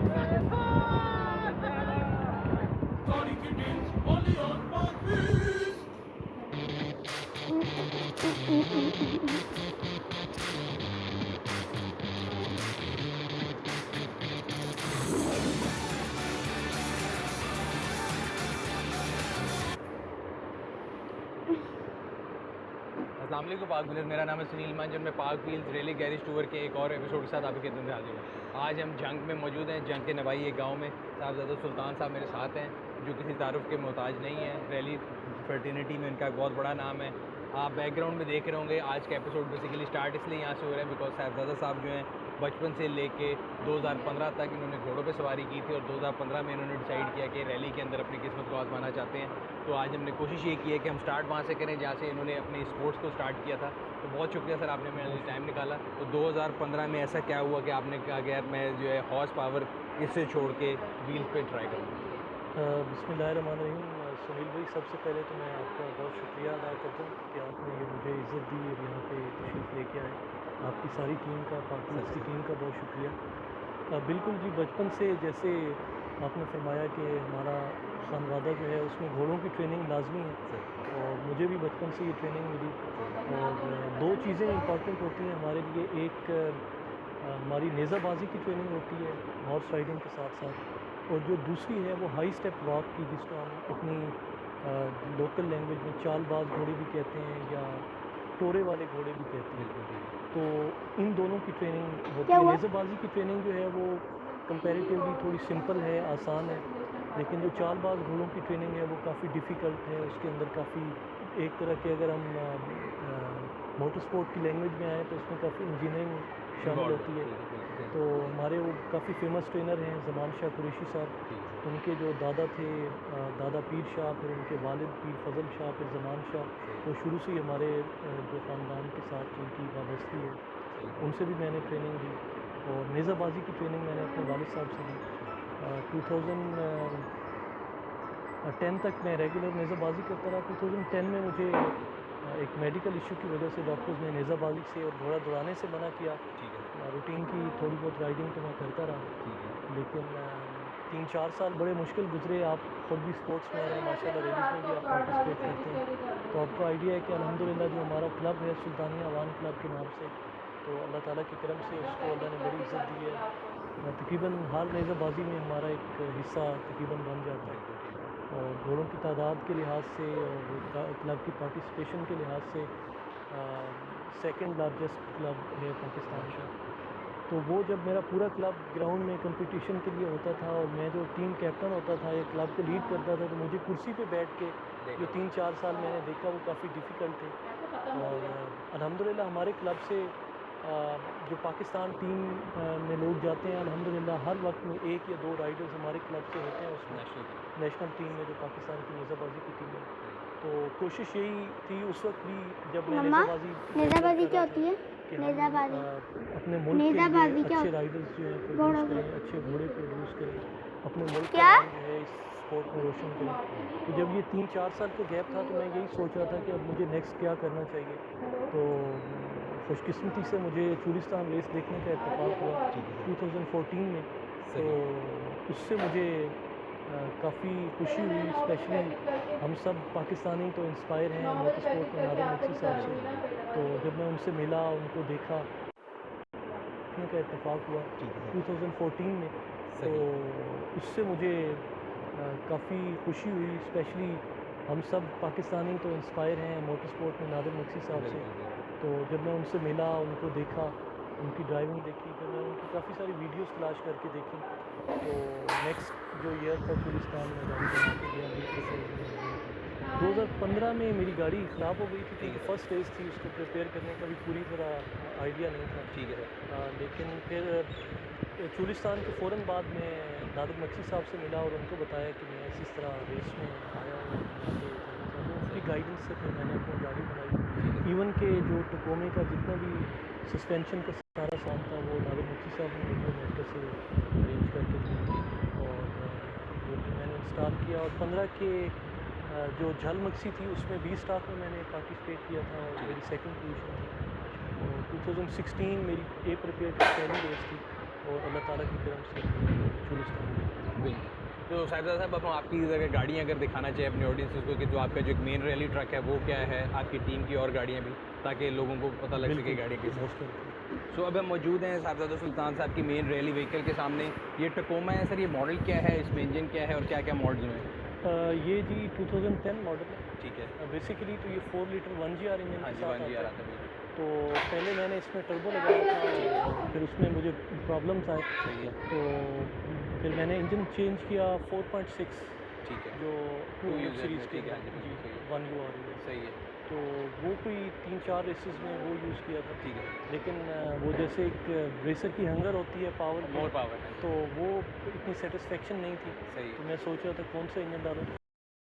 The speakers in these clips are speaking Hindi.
अस्सलाम वालेकुम पाक व्हीलर्स, मेरा नाम है सुनील मंजन। मैं पाक व्हील्स रैली गैरेज टूर के एक और एपिसोड के साथ आपकी खिदमत में हाजिर हूँ। आज हम जंग में मौजूद हैं। जंग के नवाई एक गांव में साहबजादा सुल्तान साहब मेरे साथ हैं, जो किसी तारुफ के मोहताज नहीं है। रैली फर्टिनिटी में इनका बहुत बड़ा नाम है। आप बैकग्राउंड में देख रहे होंगे। आज का एपिसोड बेसिकली स्टार्ट इसलिए यहाँ से हो रहा है बिकॉज साहबजादा साहब जो हैं बचपन से लेके 2015 तक इन्होंने घोड़ों पे सवारी की थी और 2015 में इन्होंने डिसाइड किया कि रैली के अंदर अपनी किस्मत को आजमाना चाहते हैं। तो आज हमने कोशिश ये की है कि हम स्टार्ट वहाँ से करें जहाँ से इन्होंने अपने स्पोर्ट्स को स्टार्ट किया था। तो बहुत शुक्रिया सर, आपने मेरे लिए टाइम निकाला। तो 2015 में ऐसा क्या हुआ कि आपने कहा कि यार मैं जो है हॉर्स पावर इससे छोड़ के व्हील्स पे ट्राई करूँ? बिस्मिल्लाहिर्रहमानिर्रहीम। सुनील भाई, सबसे पहले तो मैं आपका बहुत शुक्रिया अदा करता हूँ कि आपने ये मुझे इज़्ज़त दी और यहाँ पे तशरीफ़ लेके आए। आपकी सारी टीम का, पाकिस्तान की टीम का बहुत शुक्रिया। बिल्कुल जी, बचपन से जैसे आपने फरमाया कि हमारा खानवादा जो है उसमें घोड़ों की ट्रेनिंग लाजमी है और मुझे भी बचपन से ये ट्रेनिंग मिली। और दो चीज़ें इंपॉर्टेंट होती हैं हमारे लिए। एक हमारी नेज़ाबाजी की ट्रेनिंग होती है हॉर्स राइडिंग के साथ साथ, और जो दूसरी है वो हाई स्टेप वॉक की, जिसको हम अपनी लोकल लैंग्वेज में चालबाज घोड़े भी कहते हैं या टोरे वाले घोड़े भी कहते हैं। तो इन दोनों की ट्रेनिंग होती है। नेज़ाबाजी की ट्रेनिंग जो है वो कंपैरेटिवली थोड़ी सिंपल है, आसान है, लेकिन जो चालबाज घोड़ों की ट्रेनिंग है वो काफ़ी डिफ़िकल्ट है। उसके अंदर काफ़ी एक तरह के, अगर हम मोटर स्पोर्ट की लैंग्वेज में आए तो उसमें काफ़ी इंजीनियरिंग शामिल होती है। तो हमारे वो काफ़ी फेमस ट्रेनर हैं ज़मान शाह कुरैशी साहब। उनके जो दादा थे दादा पीर शाह, फिर उनके वालिद पीर फजल शाह, फिर ज़मान शाह, वो शुरू से ही हमारे जो ख़ानदान के साथ उनकी वाबस्ती है, उनसे भी मैंने ट्रेनिंग ली। और नेज़ाबाजी की ट्रेनिंग मैंने अपने वालिद साहब से ली। 2010 तक मैं रेगुलर नेज़ाबाजी करता रहा। 2010 में मुझे एक मेडिकल इशू की वजह से डॉक्टर्स ने नेज़ाबाजी से और घोड़ा दौड़ाने से मना किया। रूटीन की थोड़ी बहुत राइडिंग तो मैं करता रहा, लेकिन 3-4 साल बड़े मुश्किल गुजरे। आप खुद भी स्पोर्ट्स में हैं माशाल्लाह, रेलीज में भी आप पार्टिसिपेट करते हैं, तो आपको आइडिया है कि अल्हम्दुलिल्लाह जो हमारा क्लब है सुल्तानिया अवान क्लब के नाम से, तो अल्लाह ताला की करम से उसको अल्लाह ने बड़ी इज़्ज़त दी है। तकरीबन हर नेज़ाबाजी में हमारा एक हिस्सा तकरीबन बन जाता है। और घोड़ों की तादाद के लिहाज से और क्लब की पार्टिसिपेशन के लिहाज से सेकंड लार्जेस्ट क्लब है पाकिस्तान का। तो वो जब मेरा पूरा क्लब ग्राउंड में कंपटीशन के लिए होता था और मैं जो टीम कैप्टन होता था या क्लब को लीड करता था, तो मुझे कुर्सी पे बैठ के जो 3-4 साल मैंने देखा वो काफ़ी डिफ़िकल्ट थे। और अल्हम्दुलिल्लाह हमारे क्लब से जो पाकिस्तान टीम में लोग जाते हैं, अल्हम्दुलिल्लाह हर वक्त में 1 या 2 राइडर्स हमारे क्लब से होते हैं उसमें नेशनल टीम में, जो पाकिस्तान की नेज़ाबाजी की टीम है। तो कोशिश यही थी उस वक्त भी जब मैं नेज़ाबाजी क्या होती है? नेज़ाबाजी अपने मुल्क के लिए अच्छे राइडर्स जो हैं प्रोड्यूस करें, अच्छे घोड़े प्रोड्यूस करें, अपने मुल्क का नाम जो है इस स्पोर्ट में रोशन करें। तो जब ये 3-4 साल का गैप था तो मैं यही सोच रहा था कि अब मुझे नेक्स्ट क्या करना चाहिए। तो खुशकिस्मती से मुझे चूलिस्तान रेस देखने का इत्तेफाक हुआ 2014 में। तो उससे मुझे काफ़ी खुशी हुई। स्पेशली हम सब पाकिस्तानी तो इंस्पायर हैं मोटर स्पोर्ट में नादिर मक्सी साहब से, तो जब मैं उनसे मिला, उनको देखा, देखने का इत्तेफाक हुआ 2014 में, तो उससे मुझे काफ़ी खुशी हुई। स्पेशली हम सब पाकिस्तानी तो इंस्पायर हैं मोटर स्पोर्ट में नादिर मक्सी साहब से, तो जब मैं उनसे मिला, उनको देखा, उनकी ड्राइविंग देखी, फिर मैं उनकी काफ़ी सारी वीडियोस तलाश करके देखी। तो नेक्स्ट जो ईयर था चूलिस्तान में गाड़ी बना के गया, बिल्कुल 2015 में मेरी गाड़ी ख़राब हो गई थी क्योंकि फ़र्स्ट रेस थी, उसको प्रिपेयर करने का भी पूरी तरह आइडिया नहीं था। ठीक है। लेकिन फिर चूलिस्तान के फ़ौरन बाद मैं नादिर मक्सी साहब से मिला और उनको बताया कि मैं इस तरह रेस में आया हूँ, यहाँ पे करना चाहता हूँ। उनकी गाइडेंस से फिर मैंने अपनी गाड़ी बनाई। इवन के जो टकोमे का जितना भी सस्पेंशन का सारा सामान था वो नादिर मक्सी साहब ने मुझे मेटर से अरेंज करके दिया और जो कि मैंने इंस्टॉल किया। और 15 के जो झल मक्सी थी उसमें 20 स्टाफ में मैंने पार्टिसिपेट किया था और मेरी सेकंड पोजीशन थी। और 2016 मेरी ए प्रिपेयर की पहली रेस थी और अल्लाह ताला की करम से चुलिस्तान में। बिल्कुल। तो साहिबजादा साहब, अब हम आपकी अगर गाड़ियाँ अगर दिखाना चाहिए अपने ऑडियंसेस को कि जो आपका जो एक मेन रैली ट्रक है वो क्या है, आपकी टीम की और गाड़ियाँ भी, ताकि लोगों को पता लग सके गाड़ियाँ किस। Most welcome. सो अब हम मौजूद हैं साहिबजादा सुल्तान साहब की मेन रैली व्हीकल के सामने। ये टकोमा है सर, ये मॉडल क्या है, इसमें इंजन क्या है और क्या क्या मॉडल हैं? ये जी 2010 मॉडल है। ठीक है। बेसिकली तो ये 4 लीटर 1GR इंजन हाँ के जी, साथ 1GR आता आता है। है। तो पहले मैंने इसमें टर्बो लगाया था, फिर उसमें मुझे प्रॉब्लम्स आए, सही है। तो फिर मैंने इंजन चेंज किया 4.6 ठीक है। जो 2 यूज़र सीरीज़ में, के ठीक है, हाँ जी, जी सही है। 1UR है। सही है। तो वो कोई 3-4 रेसेस में वो यूज़ किया था, ठीक है। लेकिन वो जैसे एक रेसर की हंगर होती है पावर की, मोर पावर है। तो वो इतनी सेटिस्फेक्शन नहीं थी। सही तो है। मैं सोच रहा था कौन सा इंजन डालूं,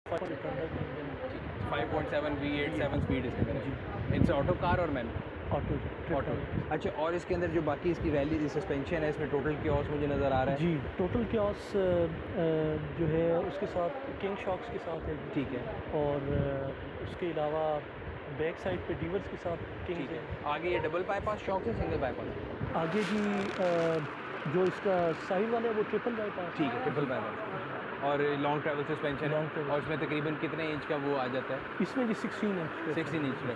500 इंजन 5.7 V8 7 स्पीड इसके जी। अंदर। इट्स ऑटो कार और मैनुअल? Auto auto. अच्छा, और इसके अंदर जो बाकी इसकी रैली सस्पेंशन है, इसमें टोटल क्योस मुझे नज़र आ रहा है। जी। टोटल क्योस जो है उसके साथ किंग शॉक्स के साथ है। ठीक है। और उसके अलावा बैक साइड पे डीवर्स के साथ किंग ठीक है। है। आगे ये डबल बाईपास शॉक है, सिंगल बाईपास? आगे जी जो इसका साइड वाला है वो ट्रिपल बाईपास। ठीक है, ट्रिपल बाईपास। और लॉन्ग ट्रैवल सस्पेंशन है। Long travel। और इसमें तकरीबन कितने इंच का वो आ जाता है? इसमें जी 16 इंच 16 इंच का।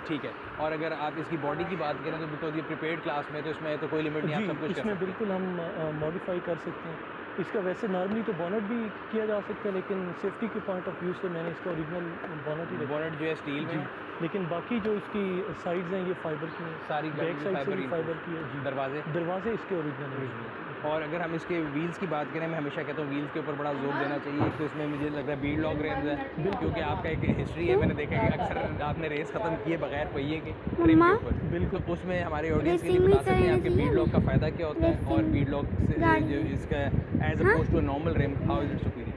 ठीक है। और अगर आप इसकी बॉडी की बात करें तो बिकॉज ये प्रीपेड क्लास में, तो इसमें तो कोई लिमिट नहीं, आप सब जी, कुछ कर इसमें सकते हैं। बिल्कुल हम मॉडिफाई कर सकते हैं। इसका वैसे नॉर्मली तो बॉनेट भी किया जा सकता है, लेकिन सेफ्टी के पॉइंट ऑफ व्यू से मैंने इसका ओरिजिनल बॉनेट ही रखा बोनेट जो है स्टील में जी। है। लेकिन बाकी जो इसकी साइड्स हैं ये फाइबर की हैं, सारी बैक साइड से भी ही फाइबर की है जी। दरवाजे। दरवाजे इसके ओरिजिनल हैं। और अगर हम इसके व्हील्स की बात करें, मैं हमेशा कहता हूँ व्हील्स के ऊपर बड़ा जोर देना चाहिए। एक तो इसमें मुझे लग रहा है बीड लॉक रेंज है, क्योंकि आपका एक हिस्ट्री है, मैंने देखा है कि अक्सर आपने रेस ख़त्म की है बगैर पहिए के रिम के ऊपर। बिल्कुल। तो उसमें हमारे ऑडियंस के लिए रेसिंग भी बता सकते हैं आपके करनी बीड लॉक का फ़ायदा क्या होता है, और रेसिंग बीड लॉक से गाड़ी। जो इसका as opposed to normal rim, how is it superior?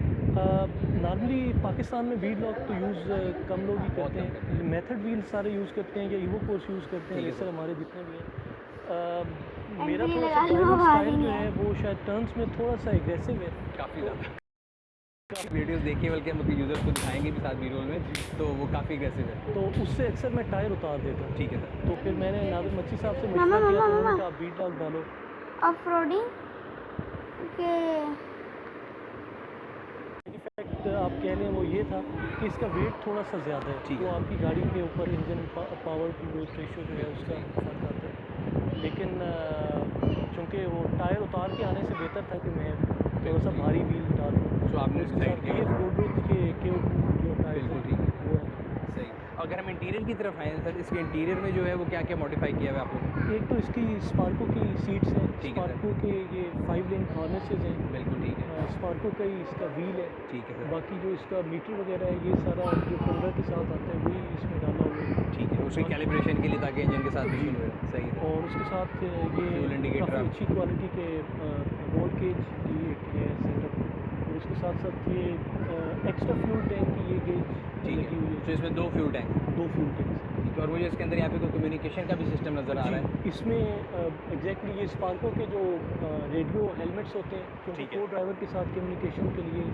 Normally Pakistan में बीड लॉक तो यूज़ कम लोग ही बहुत करते कम करते हैं। मेथड व्हील सारे यूज़ करते हैं या ईवो कोर्स यूज़ करते हैं, ठीक है रेसर सर। हमारे जितने भी हैं। मेरा एंट्री थोड़ा लगा सा लो, ड्राइविंग भारी स्टाइल जो है। है वो शायद टर्न्स में थोड़ा सा एग्रेसिव है। काफ़ी ज़्यादा वीडियोस देखिए, बल्कि हम यूज़र्स को दिखाएंगे भी साथ बी रोल में, तो वो काफ़ी अग्रेसिव है। तो उससे अक्सर मैं टायर उतार देता हूँ। ठीक है सर। तो फिर मैंने नादिर मच्छी साहब से मामा, मशवरा किया, मामा, तो उन्होंने मामा। कहा बीड लॉक डालो। ऑफ रोडिंग के इफेक्ट आप कह लें वो ये था कि इसका वेट थोड़ा सा ज़्यादा है, ठीक तो है। आपकी गाड़ी के ऊपर engine power to weight ratio जो है उसका फ़र्क आता है। लेकिन चूँकि वो टायर उतार के आने से बेहतर था कि मैं थोड़ा सा भारी व्हील डालूँ। तो आपने उसके डिसाइड साथ किया। BF गोदरेज के जो टायर बिल्कुल हैं ठीक है। वो है। सही। अगर हम इंटीरियर की तरफ आएँ सर, इसके इंटीरियर में जो है वो क्या क्या मॉडिफाई किया हुआ है आप लोगों ने? एक तो इसकी स्पार्को की सीट्स हैं, ठीक है सर। स्पार्को के ये 5 लेन हार्नेसेस हैं, बिल्कुल ठीक है। स्पार्को का ही इसका व्हील है। ठीक है सर। बाकी जो इसका मीटर वगैरह है ये सारा जो 15 के साथ आता है वही इसमें डाला हुआ है। ठीक है, उसकी कैलिब्रेशन के लिए, ताकि इंजन के साथ जी। मिशन हो। सही है। और उसके साथ ये Fuel indicator काफ़ी आप- अच्छी क्वालिटी के रोल केज की एक है सेटअप, और उसके साथ साथ ये एक्स्ट्रा फ्यूल टैंक की ये गेज ठीक लगी हुई है। तो है। इसमें 2 फ्यूल टैंक। 2 fuel tanks. और मुझे इसके अंदर यहाँ पे कोई कम्युनिकेशन का भी सिस्टम नज़र आ रहा है। जी, इसमें एग्जैक्टली ये स्पार्को के जो रेडियो हेलमेट्स होते हैं, क्योंकि ठीक है। को ड्राइवर के साथ कम्युनिकेशन के लिए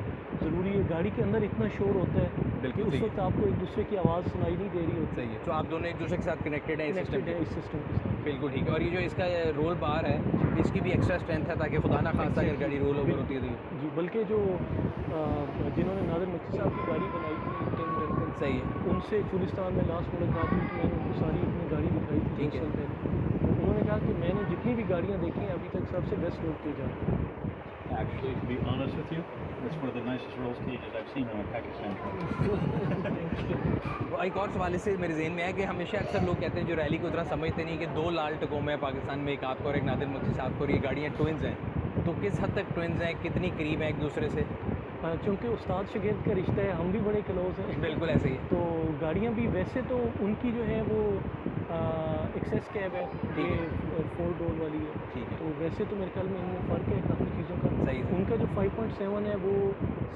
ज़रूरी है। गाड़ी के अंदर इतना शोर होता है कि बिल्कुल उस सही वक्त आपको एक दूसरे की आवाज़ सुनाई नहीं दे रही होती। सही है। तो आप दोनों एक दूसरे के साथ कनेक्टेड हैं इस सिस्टम कनेक्टेड है के? इस सिस्टम के साथ। बिल्कुल ठीक है। और ये जो इसका रोल बार है, इसकी भी एक्स्ट्रा स्ट्रेंथ है, ताकि खुदा ना खास्ता अगर गाड़ी रोल ओवर होती है तो। जी, बल्कि जो जिन्होंने नादिर मच्छी साहब की गाड़ी बनाई थी टिम डंकन, सही है। उनसे चुलिस्तान में लास्ट मुलाकात हुई, तो मैंने उनको सारी अपनी गाड़ी दिखाई थी 2 ठीक है। साल पहले। तो उन्होंने कहा कि मैंने जितनी भी गाड़ियाँ देखी हैं अभी तक सबसे बेस्ट रोड केज है। Actually, to be honest with you, it's one of the nicest roll cages I've seen on a Pakistan truck. एक और सवाल इससे मेरे जहन में है कि हमेशा अक्सर लोग कहते हैं जो रैली को उतना समझते नहीं कि 2 लाल टकोमा है पाकिस्तान में, एक आपका और एक नादिर मच्छी साहब को, और ये गाड़ियाँ ट्विंस हैं। तो किस हद तक ट्विंस हैं, कितनी करीब हैं एक दूसरे से? चूँकि उस्ताद शागिर्द का रिश्ता है, हम भी बड़े क्लोज हैं। बिल्कुल ऐसे ही है। तो गाड़ियाँ भी वैसे तो उनकी जो है वो एक्सेस कैब है, ठीक ये है। 4 डोर वाली है। ठीक है। तो वैसे तो मेरे ख्याल में इनमें फ़र्क है काफ़ी चीज़ों का। सही है। उनका जो 5.7 है वो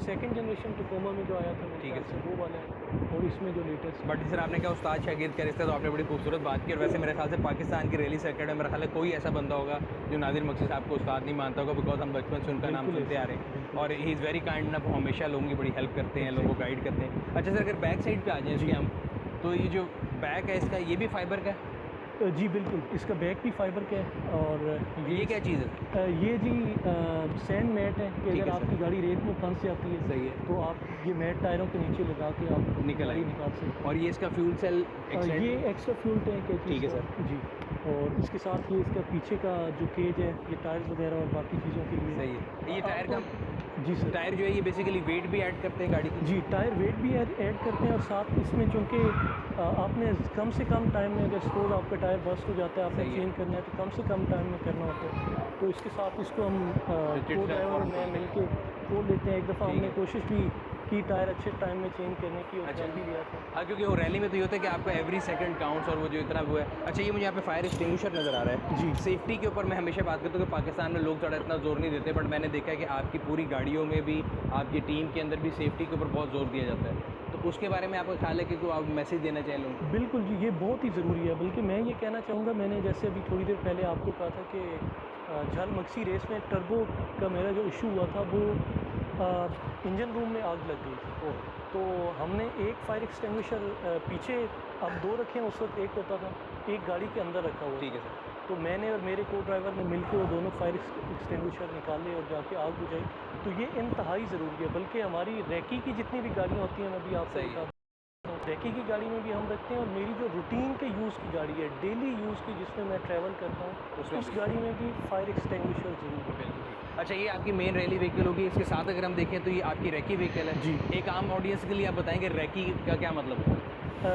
सेकंड जनरेशन टकोमा में जो आया था मेरे ठीक है ख्याल से वो वाला है, और इसमें जो लेटेस्ट। बट सर आपने क्या उस्ताद शागिर्द का रिश्ता, तो आपने बड़ी खूबसूरत बात की। और वैसे मेरे ख्याल से पाकिस्तान की रैली सर्किट में मेरा ख्याल है कोई ऐसा बंदा होगा जो नादिर मकसी साहब को उस्ताद नहीं मानता होगा, बिकॉज हम बचपन से उनका नाम बिल्कुल सुनते आ ऐसा, रहे हैं। बिल्कुल। और he is very kind enough, हमेशा लोगों की बड़ी हेल्प करते हैं, लोगों को गाइड करते हैं। अच्छा सर, अगर बैक साइड पे आ जाएँ इसके हम, तो ये जो बैक है इसका ये भी फाइबर का है? जी बिल्कुल, इसका बैक भी फाइबर का है और ये क्या चीज़ है? ये जी सैंड मैट है कि ठीक अगर है सर। आपकी गाड़ी रेत में फंस जाती है सही है। तो आप ये मैट टायरों के नीचे लगा के आप निकल गाड़ी आएगी। निकाल सकते हैं। और ये इसका फ्यूल सेल ये एक्स्ट्रा फ्यूल टैंक है जी ठीक है इसका। जी, और इसके साथ ये इसका पीछे का जो केज है ये टायर्स वगैरह और बाकी चीज़ों के लिए सही है। ये टायर का जी सर। टायर जो है ये बेसिकली वेट भी ऐड करते हैं गाड़ी की? जी, टायर वेट भी ऐड करते हैं और साथ इसमें चूँकि आपने कम से कम टाइम में अगर सपोज आपका टायर बस्ट हो जाता है, आपने सही है। चेंज करना है तो कम से कम टाइम में करना होता है। तो इसके साथ इसको हम को ड्राइवर और मैं मिल के खोल लेते हैं। एक दफ़ा ठीक हमने है। कोशिश भी की टायर अच्छे टाइम में चेंज करने की और अच्छा। कर भी लिया था। हाँ, क्योंकि वो रैली में तो ये होता है कि आपका एवरी सेकंड काउंट्स और वो जो इतना वो है। अच्छा, ये मुझे यहाँ पे फायर एक्सटिंग्विशर नज़र आ रहा है। जी। सेफ्टी के ऊपर मैं हमेशा बात करता हूँ कि पाकिस्तान में लोग ज़्यादा इतना जोर नहीं देते, बट मैंने देखा है कि आपकी पूरी गाड़ियों में भी, आपकी टीम के अंदर भी सेफ्टी के ऊपर बहुत जोर दिया जाता है। तो उसके बारे में आपका ख्याल है कि कोई आप मैसेज देना चाहें लोगों को? बिल्कुल जी, ये बहुत ही ज़रूरी है। बल्कि मैं ये कहना चाहूँगा, मैंने जैसे अभी थोड़ी देर पहले आपको कहा था कि झल मक्सी रेस में टर्बो का मेरा जो इशू हुआ था वो इंजन रूम में आग लग गई थी। तो हमने एक फायर एक्सटिंग्विशर पीछे, अब 2 रखे हैं, उस वक्त एक होता था, एक गाड़ी के अंदर रखा हुआ। ठीक है सर। तो मैंने और मेरे को ड्राइवर ने मिलकर वो दोनों फायर एक्सटिंग्विशर निकाले और जाके आग बुझाई। तो ये इंतहाई ज़रूरी है। बल्कि हमारी रैकी की जितनी भी गाड़ियाँ होती हैं, मैं अभी आपको सही है। बता, रैकी की गाड़ी में भी हम रखते हैं और मेरी जो रूटीन के यूज़ की गाड़ी है, डेली यूज़ की जिसमें मैं ट्रैवल करता हूँ, उसमें उस भी। गाड़ी में भी फायर एक्सटिंग्विशर ज़रूर है। अच्छा, ये आपकी मेन रैली व्हीकल होगी। इसके साथ अगर हम देखें तो ये आपकी रैकी व्हीकल है। जी। एक आम ऑडियंस के लिए आप बताएंगे रैकी का क्या मतलब है?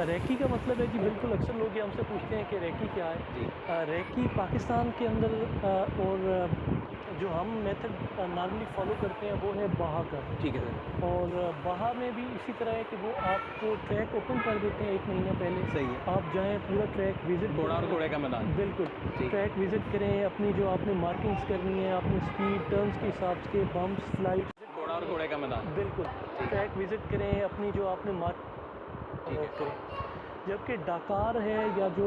रैकी का मतलब है जी, बिल्कुल अक्सर लोग ये हमसे पूछते हैं कि रैकी क्या है। जी। रैकी पाकिस्तान के अंदर और जो हम मेथड नॉर्मली फॉलो करते हैं वो है बाहा का। ठीक है सर। और बाहा में भी इसी तरह है कि वो आपको ट्रैक ओपन कर देते हैं 1 महीना पहले। सही है। आप जाएँ, पूरा ट्रैक विज़िट घोड़ा और घोड़े का मैदान। बिल्कुल ठीक। ट्रैक विज़िट करें, अपनी जो आपने मार्किंग्स करनी है, अपनी स्पीड टर्न्स के हिसाब से, बम्प्स, फ्लाइट, घोड़ा और घोड़े का मैदान। बिल्कुल ट्रैक विज़िट करें, अपनी जो आपने ठीक है। करें। जबकि डकार है या जो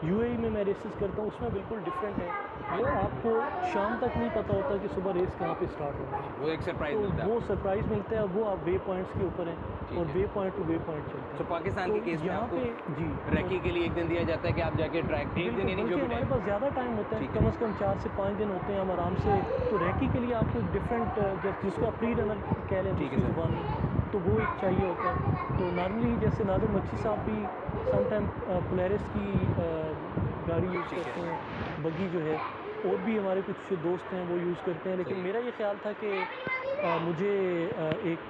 यूएई में मैं रेसेस करता हूँ उसमें बिल्कुल डिफरेंट है। वो आपको शाम तक नहीं पता होता कि सुबह रेस कहाँ पे स्टार्ट होगी। वो एक सरप्राइज मिलता तो है। वो सरप्राइज़ मिलता है। वो आप वे पॉइंट्स के ऊपर हैं ठीक और है। Way point two way point चलते तो हैं। पाकिस्तान के केस में यहाँ आपको पे जी रैकी के लिए एक दिन दिया जाता है कि आप जाके ट्रैक एक दिन यानी जो बल्कि भी हमारे टाइम। पास ज़्यादा टाइम होता है, ठीक है। कम से कम 4 से 5 दिन होते हैं हम आराम से। तो रैकी के लिए आपको एक डिफरेंट जिसको आप प्री रनर कह लें ठीक है दूसरी सर। जुबान में, तो वो एक चाहिए होता है। तो नॉर्मली जैसे नादिर मच्छी साहब भी समटाइम पोलेरिस की गाड़ी यूज़ ठीक है। करते हैं, बग्गी जो है, और भी हमारे कुछ दोस्त हैं वो यूज़ करते हैं। लेकिन सही है। मेरा ये ख्याल था कि मुझे एक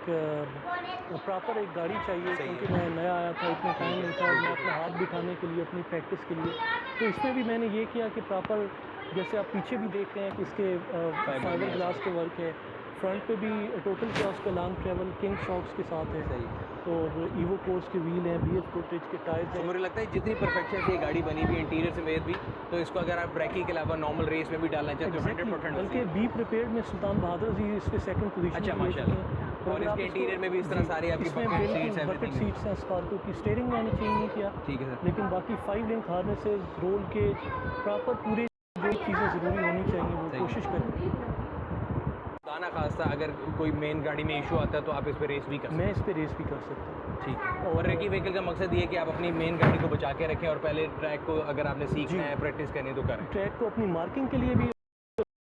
प्रॉपर एक गाड़ी चाहिए, सही है। क्योंकि मैं नया आया था, इतना टाइम नहीं था और मैं अपना हाथ बिठाने के लिए, अपनी प्रैक्टिस के लिए, तो इसमें भी मैंने ये किया कि प्रॉपर, जैसे आप पीछे भी देख रहे हैं कि इसके फाइबर ग्लास के वर्क है, फ्रंट पे भी टोटल क्रॉस का लॉन्ग ट्रैवल किंग शॉक्स के साथ है, सही है। और ईवो कोर्स के व्हील हैं, BF कोटेज के टायर्स तो हैं। मुझे लगता है जितनी परफेक्शन से ये गाड़ी बनी हुई है इंटीरियर समेत भी, तो इसको अगर आप रैकी के अलावा नॉर्मल रेस में भी डालना चाहते हो 100% बल्कि होती है। बी प्रिपेयर्ड में सुल्तान बहादुर जी इस पे सेकंड पोजीशन अच्छा, पे ले चुके माशाल्लाह। हैं। और अगर आप इसके इसको- इंटीरियर में भी इस तरह जी, सारी आपकी इसमें bucket बिल्कुल seats, बकेट everything है। सीट्स हैं स्पार्को की। स्टीयरिंग मैंने चेंज नहीं किया, ठीक है सर। लेकिन बाकी 5 link harnesses, roll cage, proper पूरे जो चीज़ें ज़रूरी होनी चाहिए वो सही है। कोशिश करें। दाना खास्ता अगर कोई मेन गाड़ी में इशू आता है तो आप इस पे रेस भी कर सकते मैं इस पे रेस भी कर सकता हूँ। हैं। ठीक है। और रैकी व्हीकल का मकसद ये है कि आप अपनी मेन गाड़ी को बचा के रखें और पहले ट्रैक को अगर आपने सीखना जी। है, प्रैक्टिस करनी है तो करें। ट्रैक को अपनी मार्किंग के लिए भी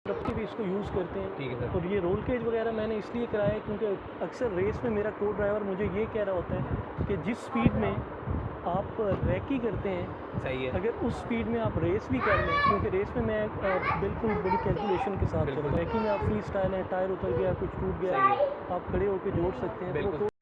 रख के भी इसको यूज़ करते हैं। ठीक है सर। और ये रोल केज वगैरह मैंने इसलिए कराया है क्योंकि अक्सर रेस में मेरा को ड्राइवर मुझे ये कह रहा होता है कि जिस स्पीड में आप रैकी करते हैं, सही है। अगर उस स्पीड में आप रेस भी कर लें, क्योंकि रेस में मैं बिल्कुल बड़ी कैलकुलेशन के साथ बिल्कुल। चलता हूँ। रैकी में आप फ्री स्टाइल है, टायर उतर गया, कुछ टूट गया, सही है। आप खड़े होकर जोड़ सकते हैं। तो बिल्कुल। वो